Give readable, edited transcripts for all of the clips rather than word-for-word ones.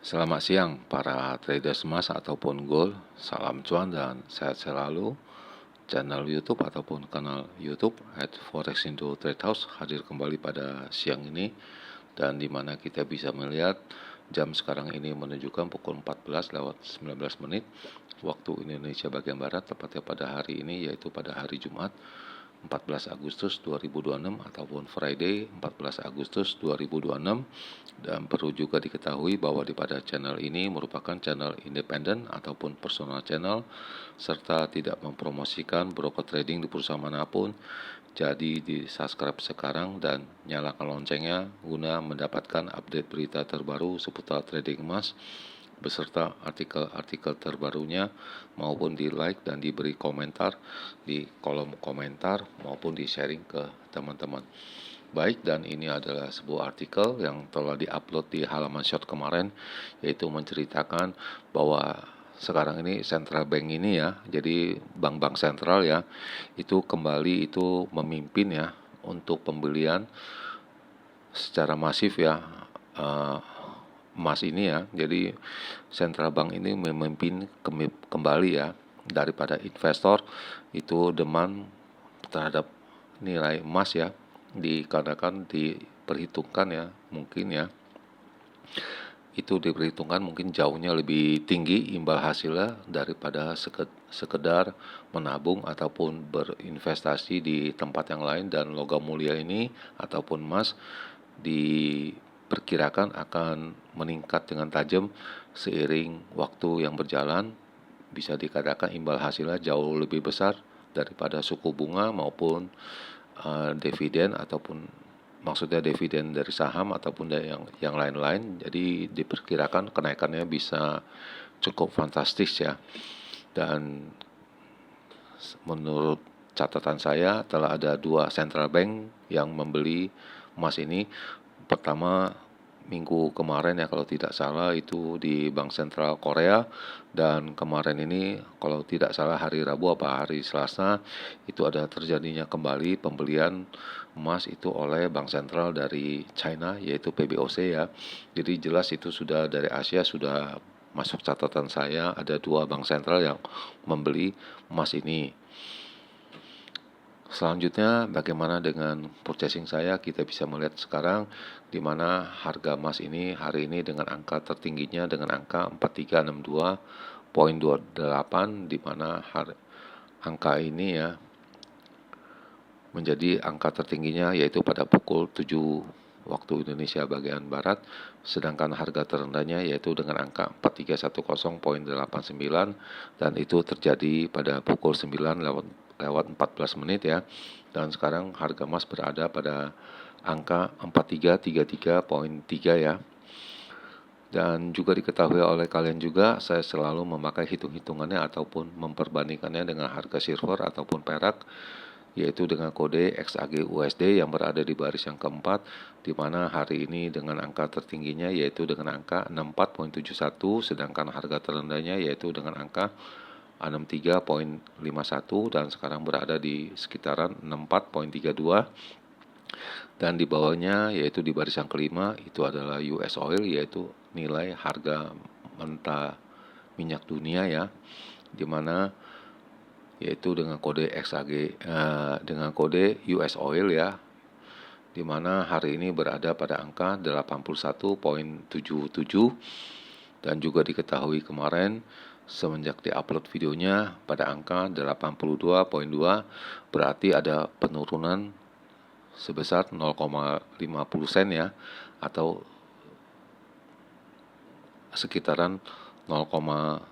Selamat siang para traders emas ataupun gold. Salam cuan dan sehat selalu. Channel YouTube ataupun kanal YouTube @ForexIndoTradeHouse hadir kembali pada siang ini, dan dimana kita bisa melihat jam sekarang ini menunjukkan pukul 14:19 waktu Indonesia bagian barat, tepatnya pada hari ini, yaitu pada hari Jumat 14 Agustus 2026 ataupun Friday 14 Agustus 2026. Dan perlu juga diketahui bahwa pada channel ini merupakan channel independen ataupun personal channel, serta tidak mempromosikan broker trading di perusahaan manapun. Jadi di subscribe sekarang dan nyalakan loncengnya guna mendapatkan update berita terbaru seputar trading emas beserta artikel-artikel terbarunya, maupun di like dan diberi komentar di kolom komentar maupun di sharing ke teman-teman. Baik, dan ini adalah sebuah artikel yang telah diupload di halaman short kemarin, yaitu menceritakan bahwa sekarang ini central bank ini ya, jadi bank-bank sentral ya, itu kembali itu memimpin ya untuk pembelian secara masif ya, emas ini ya. Jadi central bank ini memimpin kembali ya, daripada investor itu demand terhadap nilai emas ya, dikarenakan diperhitungkan ya, mungkin ya itu diperhitungkan mungkin jauhnya lebih tinggi imbal hasilnya daripada sekedar menabung ataupun berinvestasi di tempat yang lain. Dan logam mulia ini ataupun emas diperkirakan akan meningkat dengan tajam seiring waktu yang berjalan. Bisa dikatakan imbal hasilnya jauh lebih besar daripada suku bunga maupun dividen, ataupun maksudnya dividen dari saham ataupun dari yang lain-lain. Jadi diperkirakan kenaikannya bisa cukup fantastis ya. Dan menurut catatan saya telah ada 2 central bank yang membeli emas ini. Pertama minggu kemarin ya kalau tidak salah itu di Bank Sentral Korea, dan kemarin ini kalau tidak salah hari Rabu apa hari Selasa itu ada terjadinya kembali pembelian emas itu oleh Bank Sentral dari China, yaitu PBOC ya. Jadi jelas itu sudah dari Asia sudah masuk catatan saya, ada 2 bank sentral yang membeli emas ini. Selanjutnya bagaimana dengan purchasing saya, kita bisa melihat sekarang di mana harga emas ini hari ini dengan angka tertingginya dengan angka 4362,28, di mana angka ini ya menjadi angka tertingginya yaitu pada pukul 7 waktu Indonesia bagian barat, sedangkan harga terendahnya yaitu dengan angka 4310,89, dan itu terjadi pada pukul 9 lewat 14 menit ya. Dan sekarang harga emas berada pada angka 4333,3 ya. Dan juga diketahui oleh kalian juga, saya selalu memakai hitung-hitungannya ataupun memperbandingkannya dengan harga silver ataupun perak, yaitu dengan kode XAG USD yang berada di baris yang keempat, di mana hari ini dengan angka tertingginya yaitu dengan angka 64,71, sedangkan harga terendahnya yaitu dengan angka 63,51, dan sekarang berada di sekitaran 64,32. Dan di bawahnya yaitu di baris yang kelima itu adalah US oil, yaitu nilai harga mentah minyak dunia ya, di mana yaitu dengan kode XAG dengan kode US oil ya, di mana hari ini berada pada angka 81,77. Dan juga diketahui kemarin semenjak diupload videonya pada angka 82,2, berarti ada penurunan sebesar 0,50 sen ya, atau sekitaran 0,50%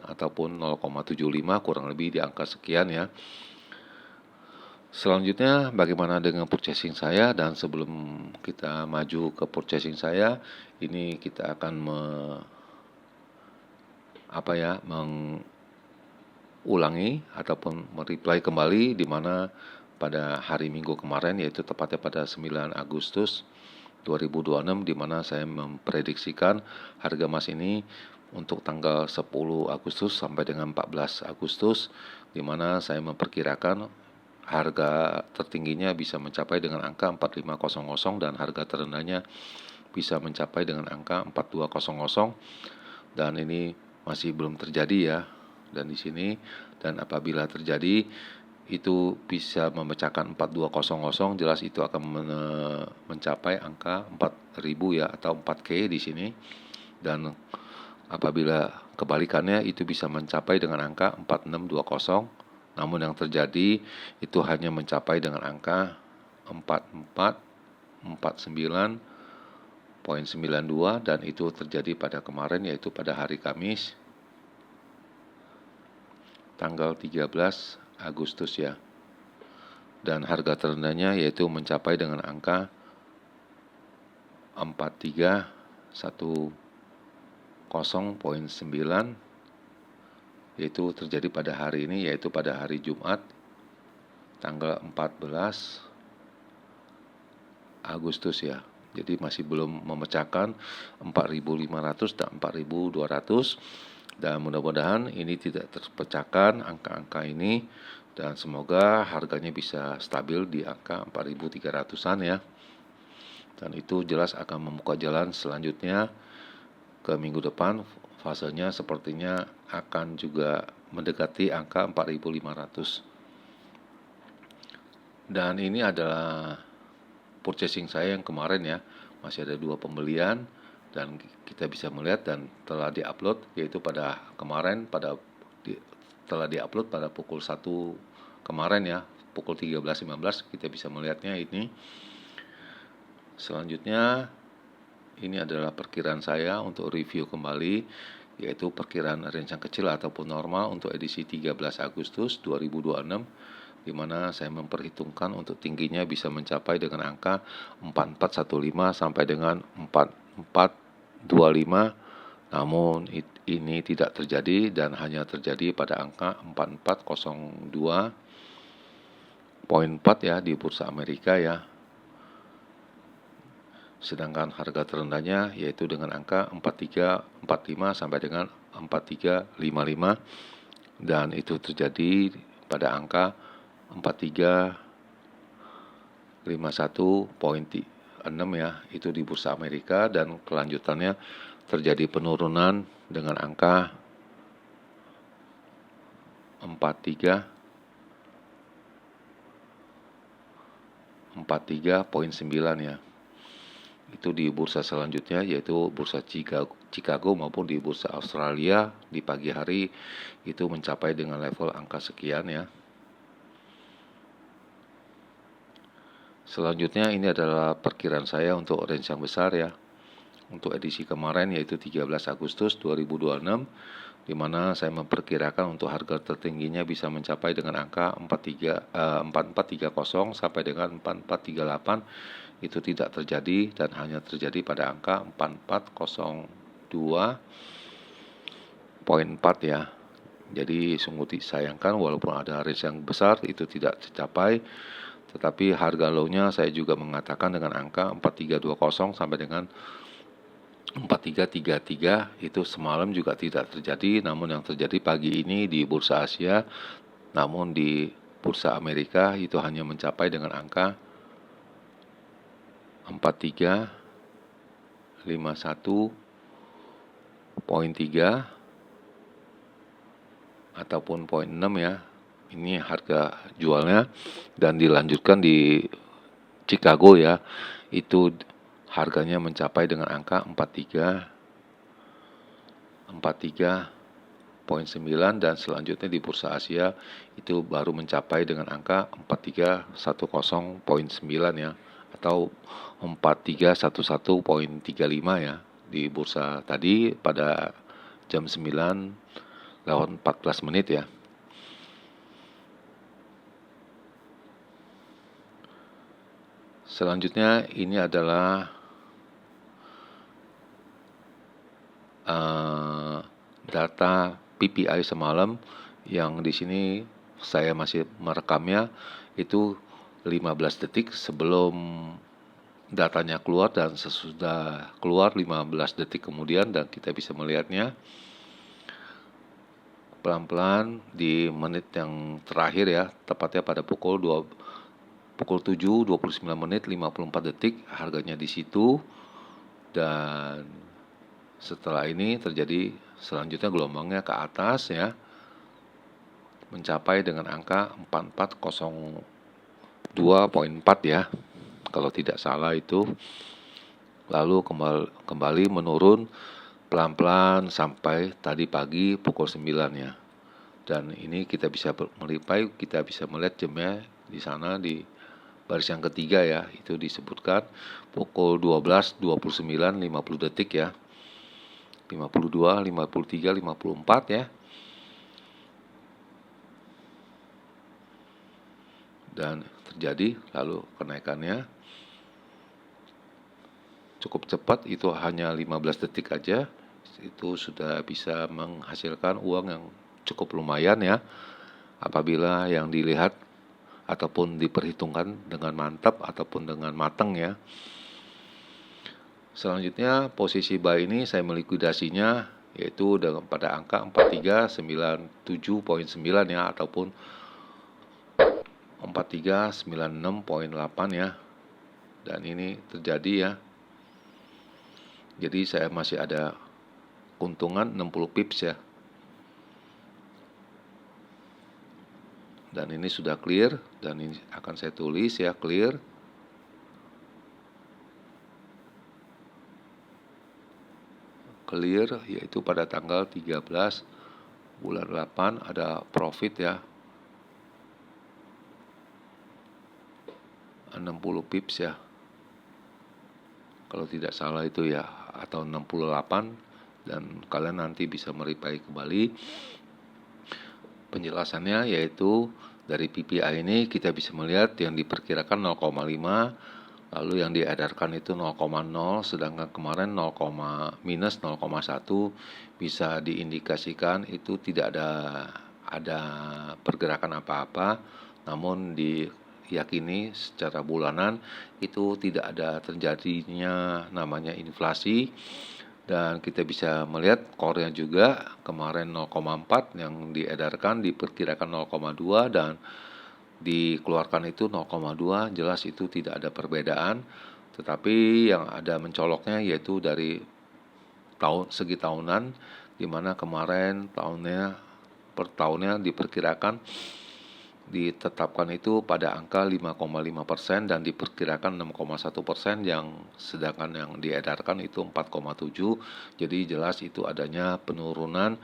ataupun 0,75, kurang lebih di angka sekian ya. Selanjutnya bagaimana dengan purchasing saya, dan sebelum kita maju ke purchasing saya, ini kita akan mengulangi ataupun mereply kembali di mana pada hari Minggu kemarin, yaitu tepatnya pada 9 Agustus 2026, di mana saya memprediksikan harga emas ini untuk tanggal 10 Agustus sampai dengan 14 Agustus, di mana saya memperkirakan harga tertingginya bisa mencapai dengan angka 4500 dan harga terendahnya bisa mencapai dengan angka 4200, dan ini masih belum terjadi ya. Dan di sini, dan apabila terjadi itu bisa memecahkan 4200, jelas itu akan mencapai angka 4000 ya, atau 4K di sini. Dan apabila kebalikannya itu bisa mencapai dengan angka 4620, namun yang terjadi itu hanya mencapai dengan angka 4449,92, dan itu terjadi pada kemarin, yaitu pada hari Kamis tanggal 13 Agustus ya. Dan harga terendahnya yaitu mencapai dengan angka 4310,9, yaitu terjadi pada hari ini, yaitu pada hari Jumat tanggal 14 Agustus ya. Jadi masih belum memecahkan 4.500 dan 4.200, dan mudah-mudahan ini tidak terpecahkan angka-angka ini, dan semoga harganya bisa stabil di angka 4.300-an ya. Dan itu jelas akan membuka jalan selanjutnya ke minggu depan. Fasenya sepertinya akan juga mendekati angka 4.500. Dan ini adalah purchasing saya yang kemarin ya. Masih ada 2 pembelian, dan kita bisa melihat dan telah diupload, yaitu pada kemarin telah diupload pada pukul 1 kemarin ya, pukul 13.15 kita bisa melihatnya ini. Selanjutnya ini adalah perkiraan saya untuk review kembali, yaitu perkiraan range yang kecil ataupun normal untuk edisi 13 Agustus 2026, di mana saya memperhitungkan untuk tingginya bisa mencapai dengan angka 4415 sampai dengan 4425, namun ini tidak terjadi dan hanya terjadi pada angka 4402,4 ya di bursa Amerika ya. Sedangkan harga terendahnya yaitu dengan angka 4345 sampai dengan 4355, dan itu terjadi pada angka 4351,6 ya, itu di bursa Amerika, dan kelanjutannya terjadi penurunan dengan angka 43.9 ya. Itu di bursa selanjutnya, yaitu bursa Chicago maupun di bursa Australia di pagi hari itu mencapai dengan level angka sekian ya. Selanjutnya ini adalah perkiraan saya untuk range yang besar ya, untuk edisi kemarin yaitu 13 Agustus 2026, di mana saya memperkirakan untuk harga tertingginya bisa mencapai dengan angka 4430 sampai dengan 4438. Itu tidak terjadi dan hanya terjadi pada angka 4402,4 ya. Jadi sungguh disayangkan, walaupun ada range yang besar itu tidak tercapai. Tetapi harga low-nya saya juga mengatakan dengan angka 4320 sampai dengan 4333, itu semalam juga tidak terjadi, namun yang terjadi pagi ini di bursa Asia, namun di bursa Amerika itu hanya mencapai dengan angka 4351,3 ataupun 0,6 ya. Ini harga jualnya, dan dilanjutkan di Chicago ya, itu harganya mencapai dengan angka 43.9, dan selanjutnya di bursa Asia itu baru mencapai dengan angka 4310,9 ya, atau 4311,35 ya di bursa tadi pada jam 9:14 ya. Selanjutnya ini adalah data PPI semalam, yang di sini saya masih merekamnya itu 15 detik sebelum datanya keluar dan sesudah keluar 15 detik kemudian, dan kita bisa melihatnya pelan-pelan di menit yang terakhir ya, tepatnya pada pukul 7, 29 menit 54 detik, harganya di situ. Dan setelah ini terjadi selanjutnya gelombangnya ke atas ya, mencapai dengan angka 4402,4 ya, kalau tidak salah itu. Lalu kembali menurun pelan-pelan sampai tadi pagi pukul 9 ya. Dan ini kita bisa melihat jamnya di sana di baris yang ketiga ya, itu disebutkan pukul 12.29 50 detik ya. 52, 53, 54 ya. Dan terjadi lalu kenaikannya cukup cepat, itu hanya 15 detik aja itu sudah bisa menghasilkan uang yang cukup lumayan ya, apabila yang dilihat ataupun diperhitungkan dengan mantap ataupun dengan matang ya. Selanjutnya posisi buy ini saya melikuidasinya yaitu pada angka 4397,9 ya, ataupun 4396,8 ya. Dan ini terjadi ya. Jadi saya masih ada keuntungan 60 pips ya. Dan ini sudah clear, dan ini akan saya tulis ya, clear. Clear yaitu pada tanggal 13 bulan 8 ada profit ya, 60 pips ya, kalau tidak salah itu ya, atau 68. Dan kalian nanti bisa mereview kembali penjelasannya, yaitu dari PPI ini kita bisa melihat yang diperkirakan 0,5, lalu yang diedarkan itu 0,0, sedangkan kemarin minus 0,1, bisa diindikasikan itu tidak ada pergerakan apa-apa, namun diyakini secara bulanan itu tidak ada terjadinya namanya inflasi. Dan kita bisa melihat core-nya juga kemarin 0,4 yang diedarkan diperkirakan 0,2 dan dikeluarkan itu 0,2, jelas itu tidak ada perbedaan. Tetapi yang ada mencoloknya yaitu dari segi tahunan, di mana kemarin per tahunnya diperkirakan ditetapkan itu pada angka 5,5% dan diperkirakan 6,1%, yang sedangkan yang diedarkan itu 4,7. Jadi jelas itu adanya penurunan,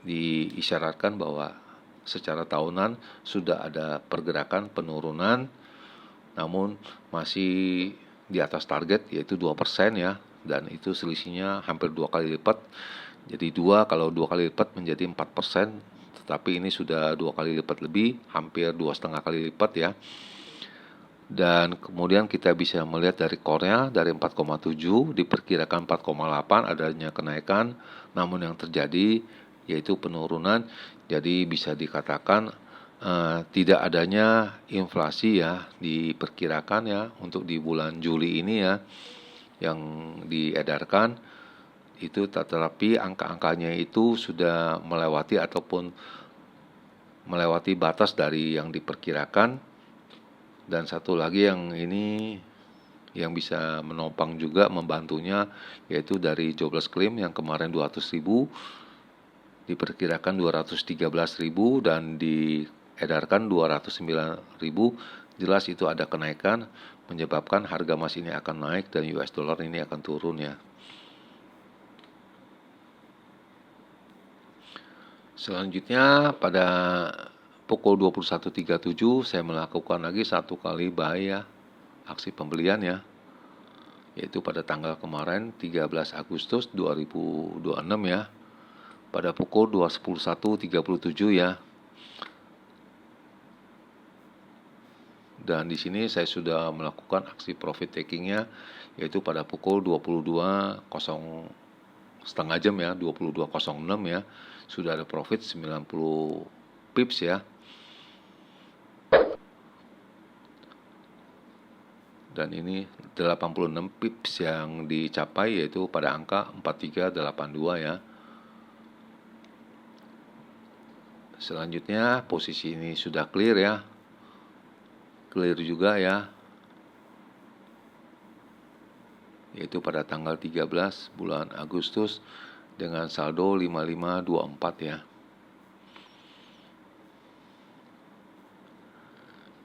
diisyaratkan bahwa secara tahunan sudah ada pergerakan penurunan, namun masih di atas target yaitu 2% ya, dan itu selisihnya hampir 2 kali lipat. Jadi kalau 2 kali lipat menjadi 4%, tetapi ini sudah 2 kali lipat lebih, hampir 2,5 kali lipat ya. Dan kemudian kita bisa melihat dari core-nya dari 4,7 diperkirakan 4,8 adanya kenaikan, namun yang terjadi yaitu penurunan. Jadi bisa dikatakan tidak adanya inflasi ya diperkirakan ya untuk di bulan Juli ini ya yang diedarkan itu, tetapi angka-angkanya itu sudah melewati batas dari yang diperkirakan. Dan satu lagi yang ini yang bisa menopang juga membantunya yaitu dari jobless claim yang kemarin 200.000 diperkirakan 213.000 dan diedarkan 209.000. Jelas itu ada kenaikan menyebabkan harga emas ini akan naik dan US dollar ini akan turun ya. Selanjutnya pada pukul 21.37 saya melakukan lagi satu kali buy ya, aksi pembelian ya, yaitu pada tanggal kemarin 13 Agustus 2026 ya, pada pukul 21.37 ya. Dan di sini saya sudah melakukan aksi profit takingnya yaitu pada pukul 22.00 setengah jam ya, 22.06 ya, sudah ada profit 90 pips ya. Dan ini 86 pips yang dicapai yaitu pada angka 4382 ya. Selanjutnya posisi ini sudah clear ya, clear juga ya, yaitu pada tanggal 13 bulan Agustus dengan saldo 5524 ya.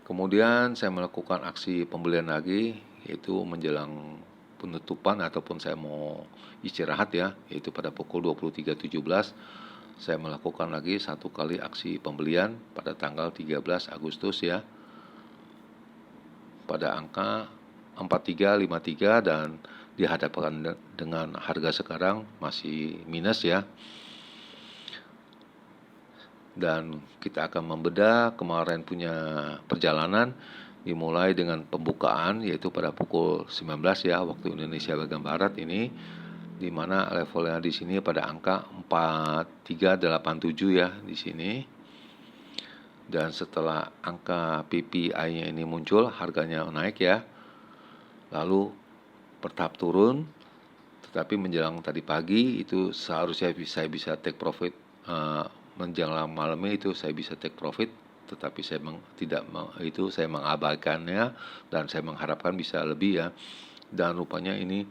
Kemudian saya melakukan aksi pembelian lagi, yaitu menjelang penutupan ataupun saya mau istirahat ya, yaitu pada pukul 23.17 saya melakukan lagi satu kali aksi pembelian pada tanggal 13 Agustus ya, pada angka 4353 dan dihadapkan dengan harga sekarang masih minus ya. Dan kita akan membedah kemarin punya perjalanan dimulai dengan pembukaan yaitu pada pukul 19 ya waktu Indonesia bagian barat ini, di mana levelnya di sini pada angka 4387 ya di sini. Dan setelah angka PPI-nya ini muncul, harganya naik ya. Lalu bertahap turun, tetapi menjelang tadi pagi itu seharusnya saya bisa take profit, menjelang malamnya itu saya bisa take profit, tetapi saya saya mengabaikannya dan saya mengharapkan bisa lebih ya. Dan rupanya ini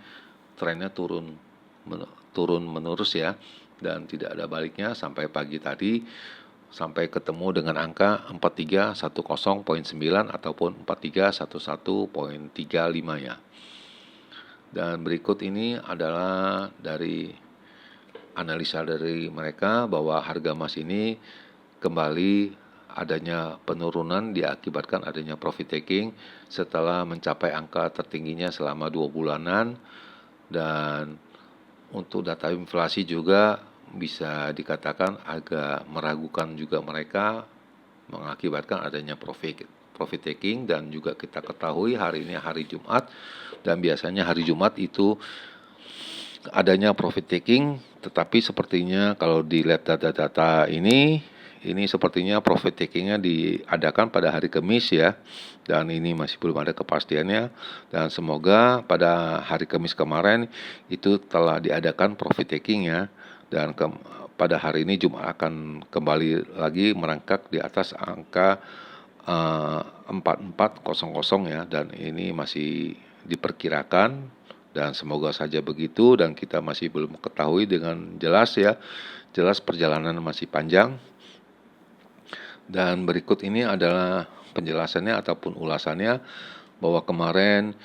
trennya turun menurus ya, dan tidak ada baliknya sampai pagi tadi, sampai ketemu dengan angka 4310.9 ataupun 4311.35 ya. Dan berikut ini adalah dari analisa dari mereka bahwa harga emas ini kembali adanya penurunan diakibatkan adanya profit taking setelah mencapai angka tertingginya selama 2 bulanan. Dan untuk data inflasi juga bisa dikatakan agak meragukan juga mereka, mengakibatkan adanya profit taking. Dan juga kita ketahui hari ini hari Jumat, dan biasanya hari Jumat itu adanya profit taking, tetapi sepertinya kalau dilihat data-data ini sepertinya profit takingnya diadakan pada hari Kamis ya, dan ini masih belum ada kepastiannya. Dan semoga pada hari Kamis kemarin itu telah diadakan profit taking ya, dan pada hari ini Jumat akan kembali lagi merangkak di atas angka 4400 ya, dan ini masih diperkirakan dan semoga saja begitu, dan kita masih belum ketahui dengan jelas ya, jelas perjalanan masih panjang. Dan berikut ini adalah penjelasannya ataupun ulasannya bahwa kemarin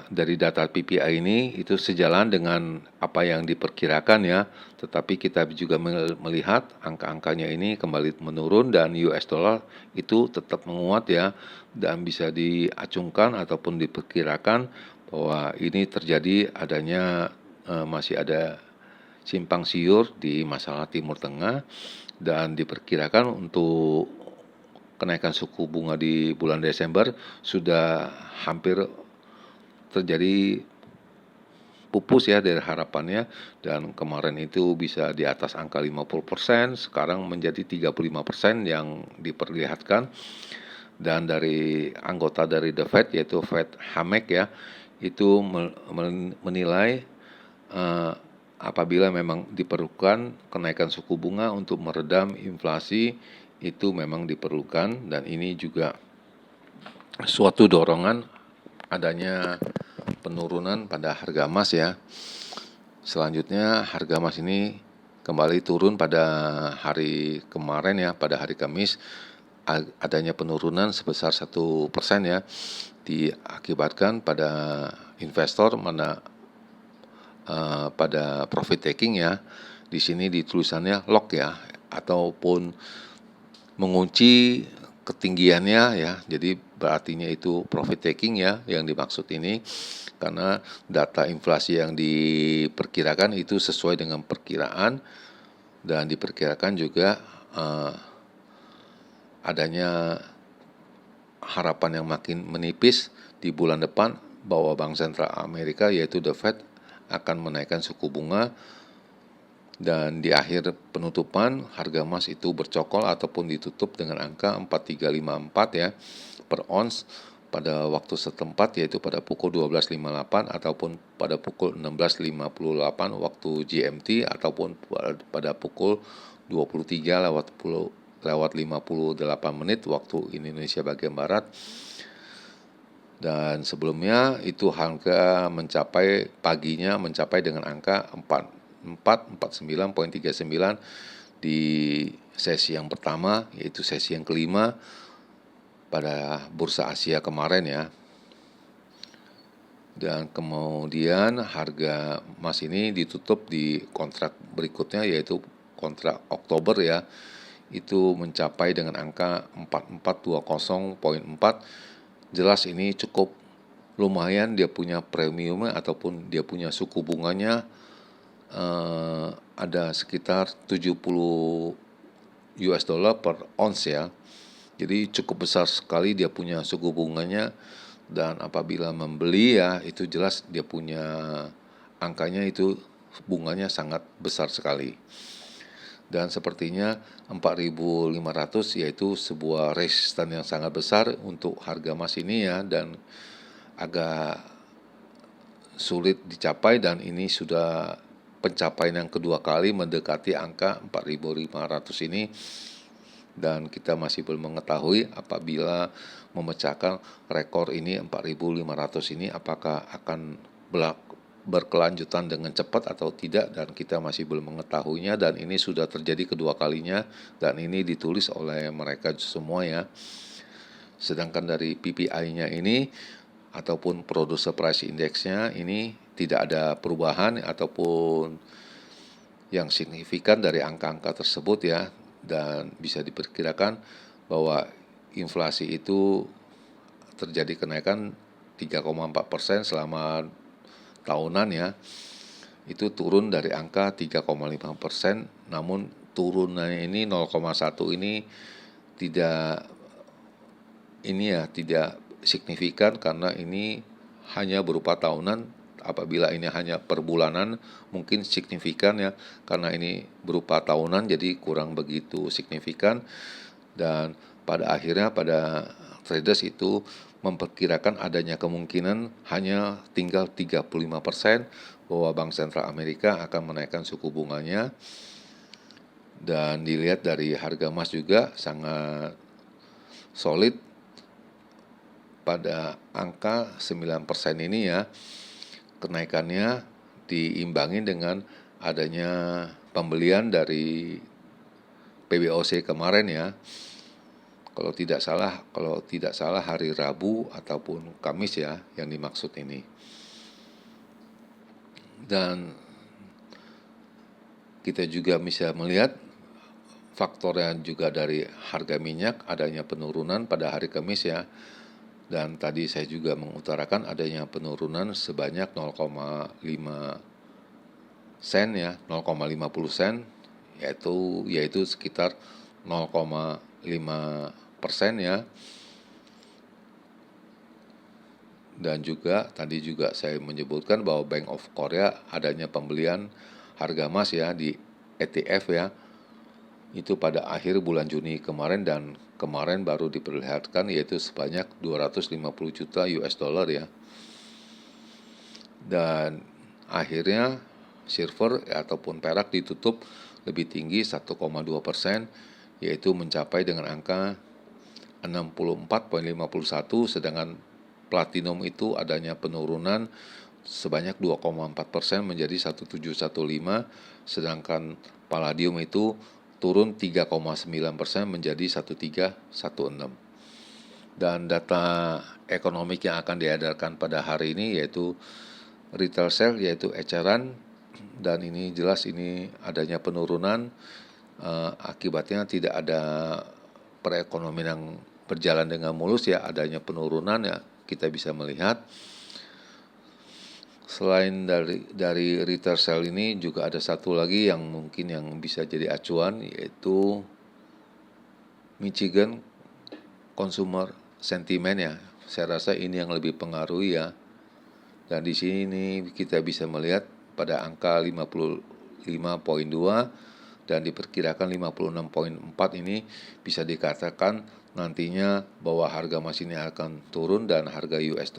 dari data PPI ini itu sejalan dengan apa yang diperkirakan ya, tetapi kita juga melihat angka-angkanya ini kembali menurun dan US dollar itu tetap menguat ya, dan bisa diacungkan ataupun diperkirakan bahwa ini terjadi adanya masih ada simpang siur di masalah Timur Tengah, dan diperkirakan untuk kenaikan suku bunga di bulan Desember sudah hampir terjadi pupus ya dari harapannya, dan kemarin itu bisa di atas angka 50%, sekarang menjadi 35% yang diperlihatkan. Dan dari anggota dari The Fed yaitu Fed Hamek ya, itu menilai apabila memang diperlukan kenaikan suku bunga untuk meredam inflasi itu memang diperlukan, dan ini juga suatu dorongan adanya penurunan pada harga emas ya. Selanjutnya harga emas ini kembali turun pada hari kemarin ya, pada hari Kamis adanya penurunan sebesar 1% ya, diakibatkan pada investor pada profit taking ya. Di sini di tulisannya lock ya, ataupun mengunci ketinggiannya ya. Jadi berartinya itu profit taking ya yang dimaksud ini, karena data inflasi yang diperkirakan itu sesuai dengan perkiraan, dan diperkirakan juga adanya harapan yang makin menipis di bulan depan bahwa Bank Sentral Amerika yaitu The Fed akan menaikkan suku bunga. Dan di akhir penutupan harga emas itu bercokol ataupun ditutup dengan angka 4354 ya per ons pada waktu setempat, yaitu pada pukul 12.58 ataupun pada pukul 16.58 waktu GMT ataupun pada pukul 23 lewat 58 menit waktu Indonesia bagian barat. Dan sebelumnya itu harga paginya mencapai dengan angka 49.39 di sesi yang pertama, yaitu sesi yang kelima pada bursa Asia kemarin ya. Dan kemudian harga emas ini ditutup di kontrak berikutnya, yaitu kontrak Oktober ya, itu mencapai dengan angka 4420.4. Jelas ini cukup lumayan, dia punya premiumnya ataupun dia punya suku bunganya ada sekitar 70 US dollar per ounce ya. Jadi cukup besar sekali dia punya suku bunganya, dan apabila membeli ya itu jelas dia punya angkanya itu bunganya sangat besar sekali. Dan sepertinya 4.500 yaitu sebuah resisten yang sangat besar untuk harga emas ini ya, dan agak sulit dicapai, dan ini sudah pencapaian yang kedua kali mendekati angka 4.500 ini, dan kita masih belum mengetahui apabila memecahkan rekor ini 4.500 ini apakah akan berkelanjutan dengan cepat atau tidak, dan kita masih belum mengetahuinya. Dan ini sudah terjadi kedua kalinya, dan ini ditulis oleh mereka semua ya. Sedangkan dari PPI-nya ini ataupun Producer Price Index-nya ini tidak ada perubahan ataupun yang signifikan dari angka-angka tersebut ya, dan bisa diperkirakan bahwa inflasi itu terjadi kenaikan 3,4% selama tahunan ya. Itu turun dari angka 3,5%, namun turunannya ini 0,1 ini tidak signifikan karena ini hanya berupa tahunan. Apabila ini hanya per bulanan mungkin signifikan ya, karena ini berupa tahunan jadi kurang begitu signifikan. Dan pada akhirnya pada traders itu memperkirakan adanya kemungkinan hanya tinggal 35% bahwa Bank Sentral Amerika akan menaikkan suku bunganya. Dan dilihat dari harga emas juga sangat solid pada angka 9% ini ya. Kenaikannya diimbangi dengan adanya pembelian dari PBOC kemarin ya. Kalau tidak salah hari Rabu ataupun Kamis ya yang dimaksud ini. Dan kita juga bisa melihat faktornya juga dari harga minyak, adanya penurunan pada hari Kamis ya. Dan tadi saya juga mengutarakan adanya penurunan sebanyak 0,5 sen ya, 0,50 sen, yaitu sekitar 0,5% ya. Dan juga tadi juga saya menyebutkan bahwa Bank of Korea adanya pembelian harga emas ya di ETF ya, itu pada akhir bulan Juni kemarin, dan kemarin baru diperlihatkan yaitu sebanyak 250 juta US dollar ya. Dan akhirnya silver ataupun perak ditutup lebih tinggi 1,2%, yaitu mencapai dengan angka 64,51, sedangkan platinum itu adanya penurunan sebanyak 2,4% menjadi 1715, sedangkan palladium itu turun 3,9% menjadi 1316. Dan data ekonomi yang akan diedarkan pada hari ini yaitu retail sale, yaitu eceran, dan ini jelas ini adanya penurunan, akibatnya tidak ada perekonomian yang berjalan dengan mulus ya, adanya penurunan ya, kita bisa melihat. Selain dari retail sale ini juga ada satu lagi yang mungkin yang bisa jadi acuan, yaitu Michigan Consumer Sentiment ya. Saya rasa ini yang lebih pengaruhi ya. Dan di sini kita bisa melihat pada angka 55,2 dan diperkirakan 56,4 ini bisa dikatakan nantinya bahwa harga emas ini akan turun dan harga US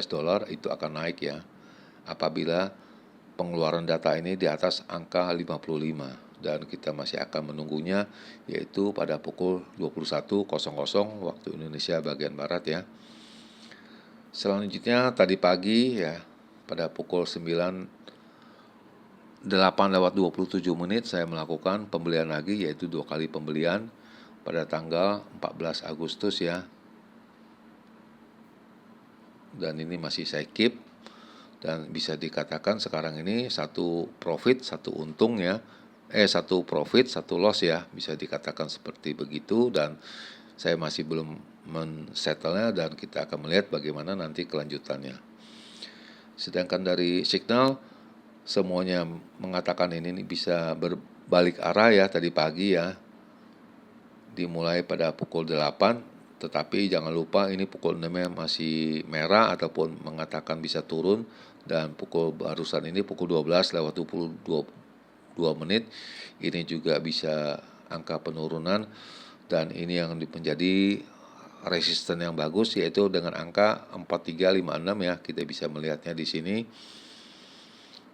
dollar itu akan naik ya, apabila pengeluaran data ini di atas angka 55. dan kita masih akan menunggunya, yaitu pada pukul 21.00 waktu Indonesia bagian Barat ya. Selanjutnya tadi pagi ya, pada pukul 8:27 saya melakukan pembelian lagi, yaitu 2 kali pembelian pada tanggal 14 Agustus ya. Dan ini masih saya keep, dan bisa dikatakan sekarang ini satu profit, satu untung ya. Satu profit, satu loss ya, bisa dikatakan seperti begitu, dan saya masih belum men-settle-nya dan kita akan melihat bagaimana nanti kelanjutannya. Sedangkan dari signal semuanya mengatakan ini bisa berbalik arah ya tadi pagi ya. Dimulai pada pukul 8, tetapi jangan lupa ini pukul 6 masih merah ataupun mengatakan bisa turun, dan pukul barusan ini pukul 12:22 ini juga bisa angka penurunan, dan ini yang menjadi resisten yang bagus yaitu dengan angka 4356 ya, kita bisa melihatnya di sini.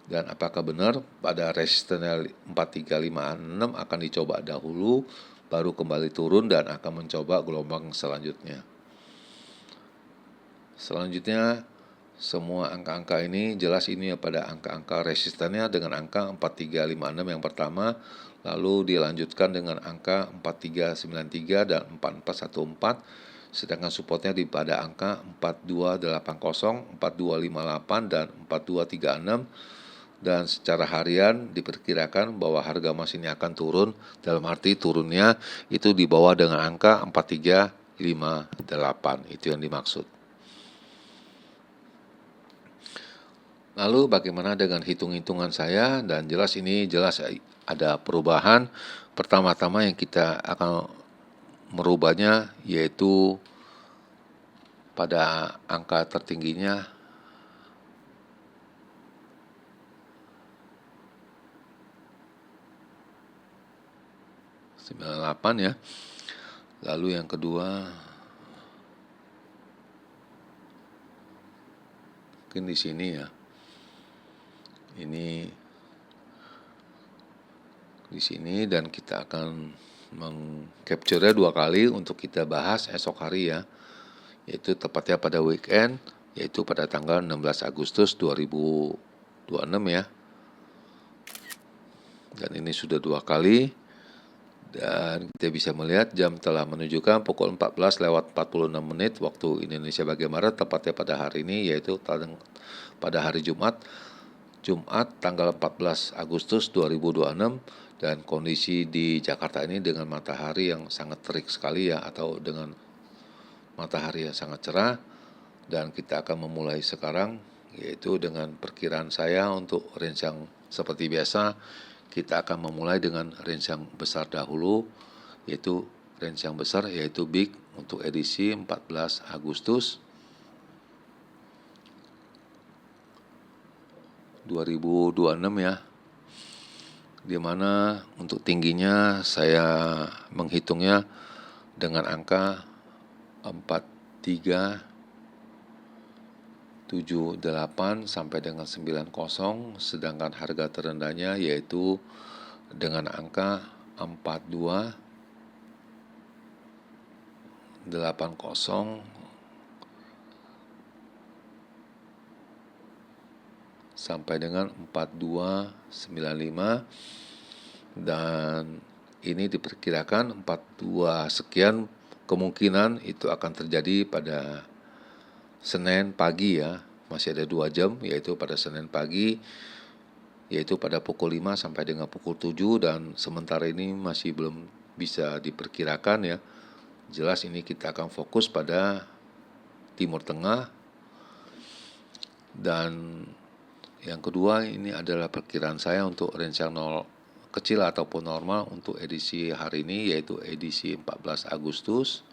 Dan apakah benar pada resisten 4356 akan dicoba dahulu baru kembali turun dan akan mencoba gelombang selanjutnya. Selanjutnya semua angka-angka ini jelas ini pada angka-angka resistennya dengan angka 4356 yang pertama, lalu dilanjutkan dengan angka 4393 dan 4414, sedangkan supportnya di pada angka 4280, 4258 dan 4236. Dan secara harian diperkirakan bahwa harga emas ini akan turun, dalam arti turunnya itu di bawah dengan angka 4358, itu yang dimaksud. Lalu bagaimana dengan hitung-hitungan saya, dan jelas ada perubahan. Pertama-tama yang kita akan merubahnya yaitu pada angka tertingginya 98 ya. Lalu yang kedua mungkin di sini ya. Ini di sini, dan kita akan meng-capture-nya 2 kali untuk kita bahas esok hari ya. Yaitu tepatnya pada weekend, yaitu pada tanggal 16 Agustus 2026 ya. Dan ini sudah 2 kali. Dan kita bisa melihat jam telah menunjukkan pukul 14:46 waktu Indonesia bagian Barat, tepatnya pada hari ini, yaitu pada hari Jumat tanggal 14 Agustus 2026, dan kondisi di Jakarta ini dengan matahari yang sangat terik sekali ya, atau dengan matahari yang sangat cerah. Dan kita akan memulai sekarang, yaitu dengan perkiraan saya untuk range yang seperti biasa. Kita akan memulai dengan range yang besar dahulu, yaitu range yang besar yaitu big untuk edisi 14 Agustus 2026 ya. Dimana untuk tingginya saya menghitungnya dengan angka 4378 sampai dengan 90, sedangkan harga terendahnya yaitu dengan angka 4280 sampai dengan 4295, dan ini diperkirakan 42 sekian kemungkinan itu akan terjadi pada Senin pagi ya, masih ada 2 jam, yaitu pada Senin pagi, yaitu pada pukul 5 sampai dengan pukul 7, dan sementara ini masih belum bisa diperkirakan ya. Jelas ini kita akan fokus pada Timur Tengah. Dan yang kedua ini adalah perkiraan saya untuk range yang kecil ataupun normal untuk edisi hari ini, yaitu edisi 14 Agustus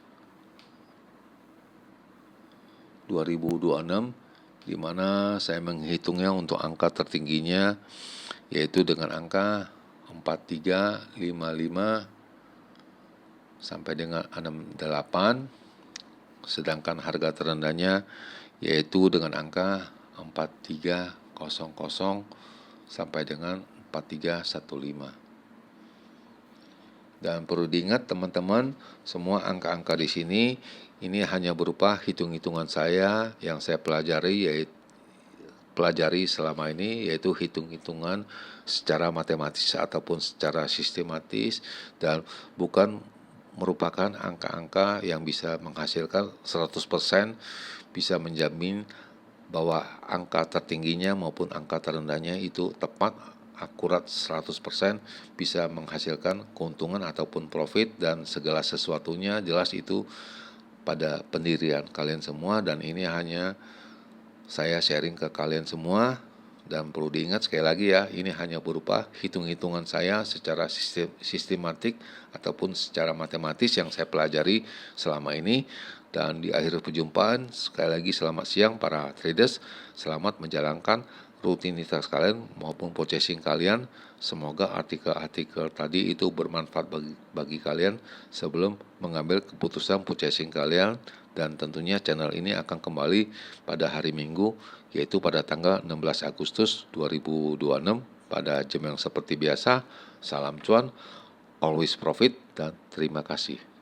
2026, di mana saya menghitungnya untuk angka tertingginya yaitu dengan angka 4355 sampai dengan 68, sedangkan harga terendahnya yaitu dengan angka 4300 sampai dengan 4315. Dan perlu diingat teman-teman, semua angka-angka di sini ini hanya berupa hitung-hitungan saya yang saya pelajari selama ini, yaitu hitung-hitungan secara matematis ataupun secara sistematis, dan bukan merupakan angka-angka yang bisa menghasilkan 100% bisa menjamin bahwa angka tertingginya maupun angka terendahnya itu tepat akurat 100% bisa menghasilkan keuntungan ataupun profit, dan segala sesuatunya jelas itu pada pendirian kalian semua, dan ini hanya saya sharing ke kalian semua. Dan perlu diingat sekali lagi ya, ini hanya berupa hitung-hitungan saya secara sistematik ataupun secara matematis yang saya pelajari selama ini. Dan di akhir perjumpaan, sekali lagi selamat siang para traders, selamat menjalankan rutinitas kalian maupun purchasing kalian. Semoga artikel-artikel tadi itu bermanfaat bagi kalian sebelum mengambil keputusan purchasing kalian. Dan tentunya channel ini akan kembali pada hari Minggu, yaitu pada tanggal 16 Agustus 2026 pada jam yang seperti biasa. Salam cuan, always profit, dan terima kasih.